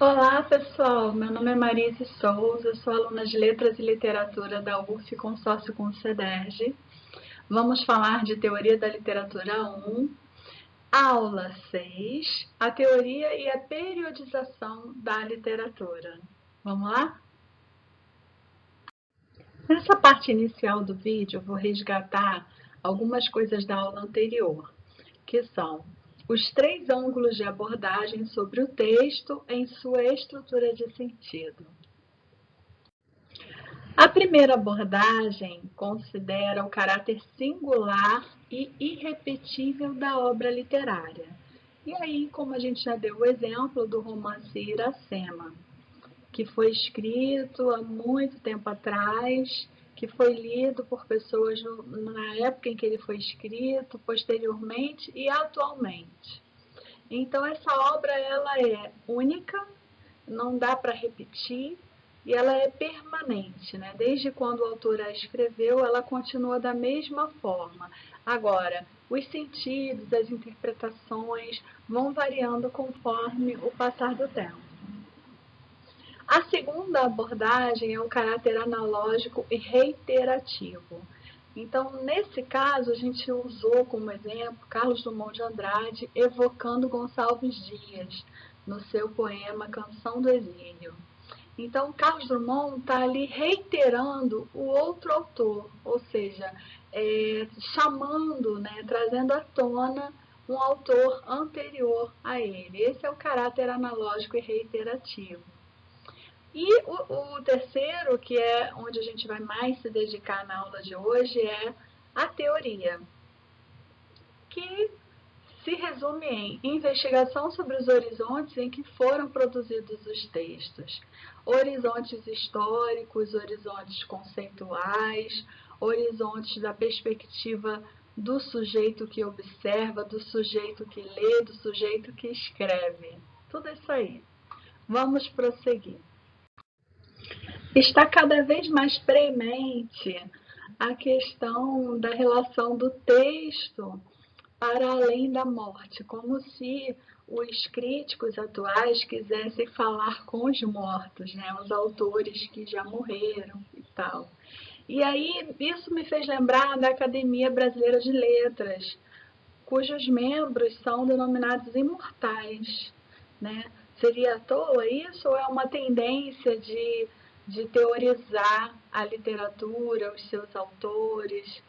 Olá, pessoal. Meu nome é Marise Souza, sou aluna de Letras e Literatura da UF, consórcio com o CEDERJ. Vamos falar de Teoria da Literatura 1, aula 6, a teoria e a periodização da literatura. Vamos lá? Nessa parte inicial do vídeo, eu vou resgatar algumas coisas da aula anterior, que são os 3 ângulos de abordagem sobre o texto em sua estrutura de sentido. A primeira abordagem considera o caráter singular e irrepetível da obra literária. E aí, como a gente já deu o exemplo do romance Iracema, que foi escrito há muito tempo atrás, que foi lido por pessoas na época em que ele foi escrito, posteriormente e atualmente. Então, essa obra ela é única, não dá para repetir, e ela é permanente, né? Desde quando o autor a escreveu, ela continua da mesma forma. Agora, os sentidos, as interpretações vão variando conforme o passar do tempo. A segunda abordagem é o caráter analógico e reiterativo. Então, nesse caso, a gente usou como exemplo Carlos Drummond de Andrade evocando Gonçalves Dias, no seu poema Canção do Exílio. Então, Carlos Drummond está ali reiterando o outro autor, ou seja, chamando, né, trazendo à tona um autor anterior a ele. Esse é o caráter analógico e reiterativo. E o terceiro, que é onde a gente vai mais se dedicar na aula de hoje, é a teoria, que se resume em investigação sobre os horizontes em que foram produzidos os textos. Horizontes históricos, horizontes conceituais, horizontes da perspectiva do sujeito que observa, do sujeito que lê, do sujeito que escreve. Tudo isso aí. Vamos prosseguir. Está cada vez mais premente a questão da relação do texto para além da morte, como se os críticos atuais quisessem falar com os mortos, né? Os autores que já morreram e tal. E aí isso me fez lembrar da Academia Brasileira de Letras, cujos membros são denominados imortais, né? Seria à toa isso ou é uma tendência de teorizar a literatura, os seus autores,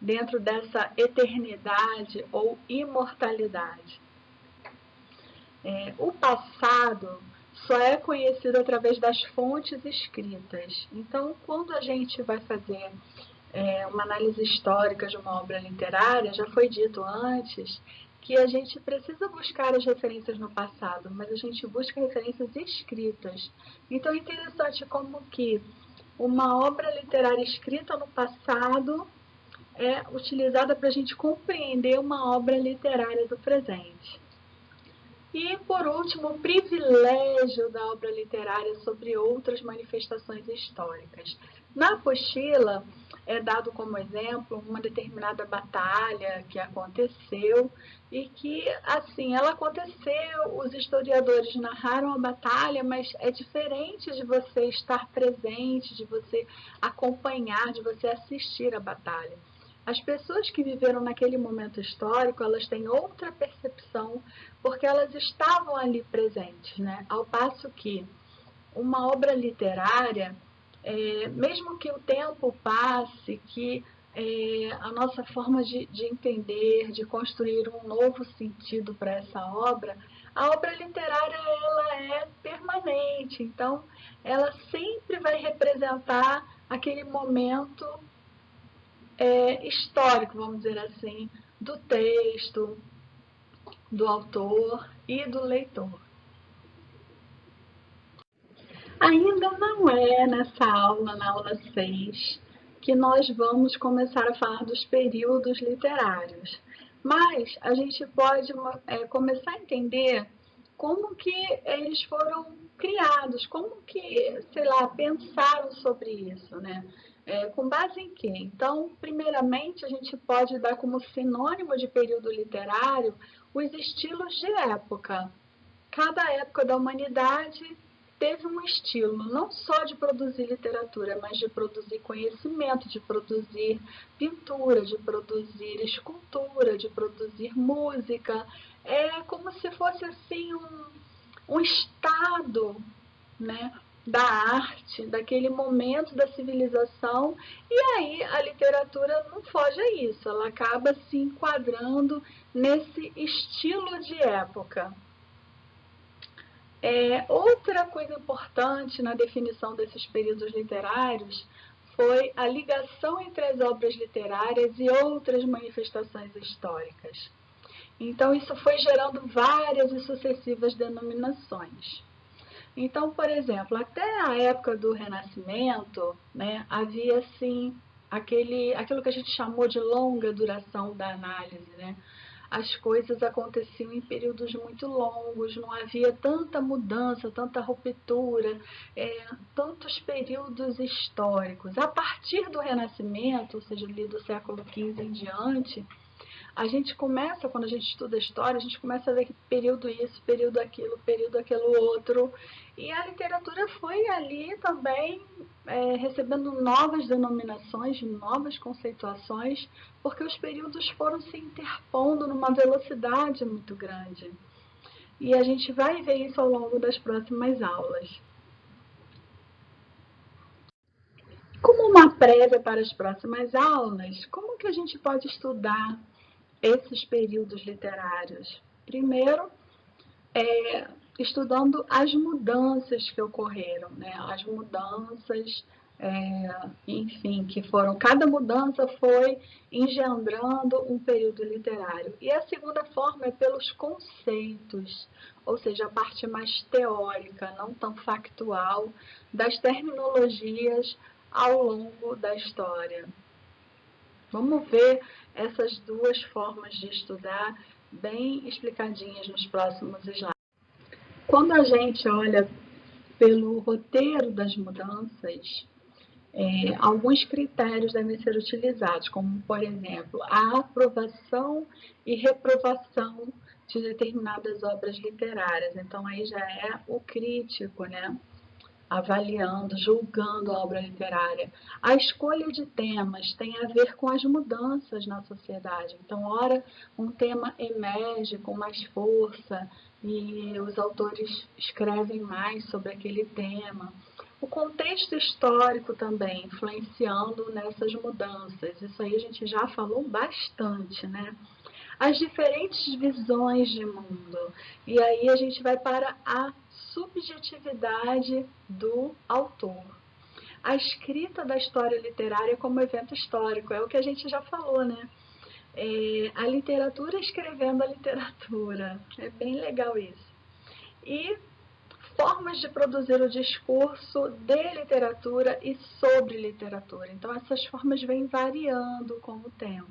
dentro dessa eternidade ou imortalidade? O passado só é conhecido através das fontes escritas. Então, quando a gente vai fazer uma análise histórica de uma obra literária, já foi dito antes que a gente precisa buscar as referências no passado, mas a gente busca referências escritas. Então é interessante como que uma obra literária escrita no passado é utilizada para a gente compreender uma obra literária do presente. E, por último, o privilégio da obra literária sobre outras manifestações históricas. Na apostila é dado como exemplo uma determinada batalha que aconteceu e que, assim, ela aconteceu, os historiadores narraram a batalha, mas é diferente de você estar presente, de você acompanhar, de você assistir a batalha. As pessoas que viveram naquele momento histórico, elas têm outra percepção, porque elas estavam ali presentes, né? Ao passo que uma obra literária, mesmo que o tempo passe, que a nossa forma de entender, de construir um novo sentido para essa obra, a obra literária ela é permanente, então ela sempre vai representar aquele momento histórico, vamos dizer assim, do texto, do autor e do leitor. Ainda não é nessa aula, na aula 6, que nós vamos começar a falar dos períodos literários, mas a gente pode começar a entender como que eles foram criados, como que, sei lá, pensaram sobre isso, né? Com base em quê? Então, primeiramente, a gente pode dar como sinônimo de período literário os estilos de época. cada época da humanidade teve um estilo, não só de produzir literatura, mas de produzir conhecimento, de produzir pintura, de produzir escultura, de produzir música. É como se fosse assim um estado, né, da arte, daquele momento da civilização, e aí a literatura não foge a isso, ela acaba se enquadrando nesse estilo de época. Outra coisa importante na definição desses períodos literários foi a ligação entre as obras literárias e outras manifestações históricas. Então, isso foi gerando várias e sucessivas denominações. Então, por exemplo, até a época do Renascimento, né, havia assim aquilo que a gente chamou de longa duração da análise, né? As coisas aconteciam em períodos muito longos, não havia tanta mudança, tanta ruptura, tantos períodos históricos. A partir do Renascimento, ou seja, ali do século XV em diante, a gente começa, quando a gente estuda a história, a gente começa a ver que período isso, período aquilo outro. E a literatura foi ali também recebendo novas denominações, novas conceituações, porque os períodos foram se interpondo numa velocidade muito grande. E a gente vai ver isso ao longo das próximas aulas. Como uma prévia para as próximas aulas, como que a gente pode estudar esses períodos literários? Primeiro, estudando as mudanças que ocorreram, né? As mudanças, enfim, que foram, cada mudança foi engendrando um período literário. E a segunda forma é pelos conceitos, ou seja, a parte mais teórica, não tão factual, das terminologias ao longo da história. Vamos ver essas duas formas de estudar bem explicadinhas nos próximos slides. Quando a gente olha pelo roteiro das mudanças, alguns critérios devem ser utilizados, como, por exemplo, a aprovação e reprovação de determinadas obras literárias. Então, aí já é o crítico, né? Avaliando, julgando a obra literária. A escolha de temas tem a ver com as mudanças na sociedade. Então, ora, um tema emerge com mais força e os autores escrevem mais sobre aquele tema. O contexto histórico também influenciando nessas mudanças. Isso aí a gente já falou bastante, né? As diferentes visões de mundo. E aí a gente vai para a subjetividade do autor. A escrita da história literária como evento histórico, é o que a gente já falou, né? A literatura escrevendo a literatura. É bem legal isso. E formas de produzir o discurso de literatura e sobre literatura. Então, essas formas vêm variando com o tempo.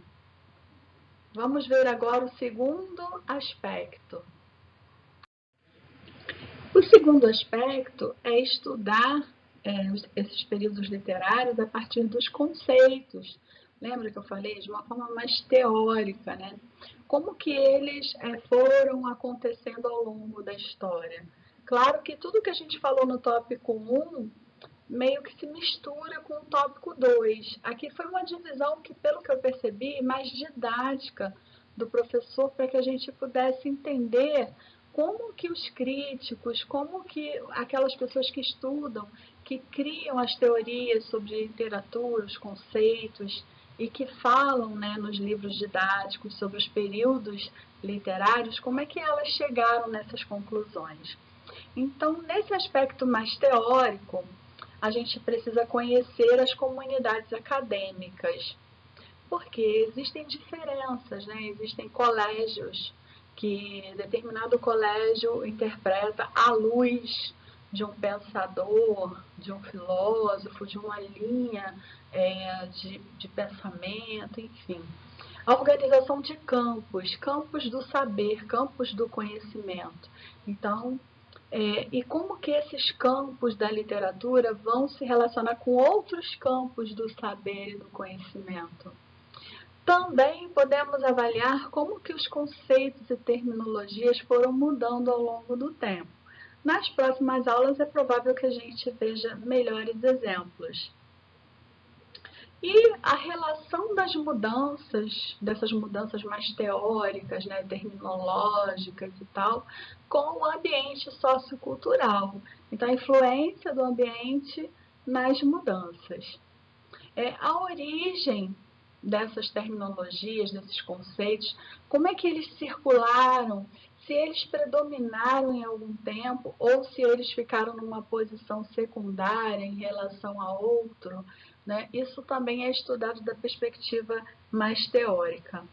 Vamos ver agora o segundo aspecto. O segundo aspecto é estudar esses períodos literários a partir dos conceitos. Lembra que eu falei? De uma forma mais teórica, né? Como que eles foram acontecendo ao longo da história. Claro que tudo que a gente falou no tópico 1 meio que se mistura com o tópico 2. Aqui foi uma divisão que, pelo que eu percebi, mais didática do professor, para que a gente pudesse entender como que os críticos, como que aquelas pessoas que estudam, que criam as teorias sobre literatura, os conceitos, e que falam, né, nos livros didáticos sobre os períodos literários, como é que elas chegaram nessas conclusões. Então, nesse aspecto mais teórico, a gente precisa conhecer as comunidades acadêmicas, porque existem diferenças, né? Existem colégios que determinado colégio interpreta à luz de um pensador, de um filósofo, de uma linha de pensamento, enfim. A organização de campos, campos do saber, campos do conhecimento. Então, e como que esses campos da literatura vão se relacionar com outros campos do saber e do conhecimento? Também podemos avaliar como que os conceitos e terminologias foram mudando ao longo do tempo. Nas próximas aulas é provável que a gente veja melhores exemplos. E a relação das mudanças, dessas mudanças mais teóricas, né, terminológicas e tal, com o ambiente sociocultural. Então, a influência do ambiente nas mudanças. A origem dessas terminologias, desses conceitos, como é que eles circularam, se eles predominaram em algum tempo ou se eles ficaram numa posição secundária em relação a outro, né? Isso também é estudado da perspectiva mais teórica.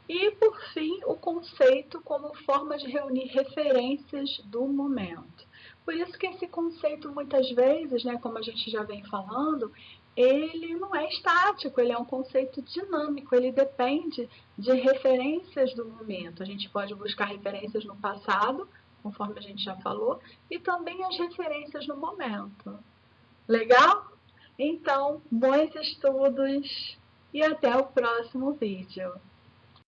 E, por fim, o conceito como forma de reunir referências do momento. Por isso que esse conceito, muitas vezes, né, como a gente já vem falando, ele não é estático, ele é um conceito dinâmico, ele depende de referências do momento. A gente pode buscar referências no passado, conforme a gente já falou, e também as referências no momento. Legal? Então, bons estudos e até o próximo vídeo.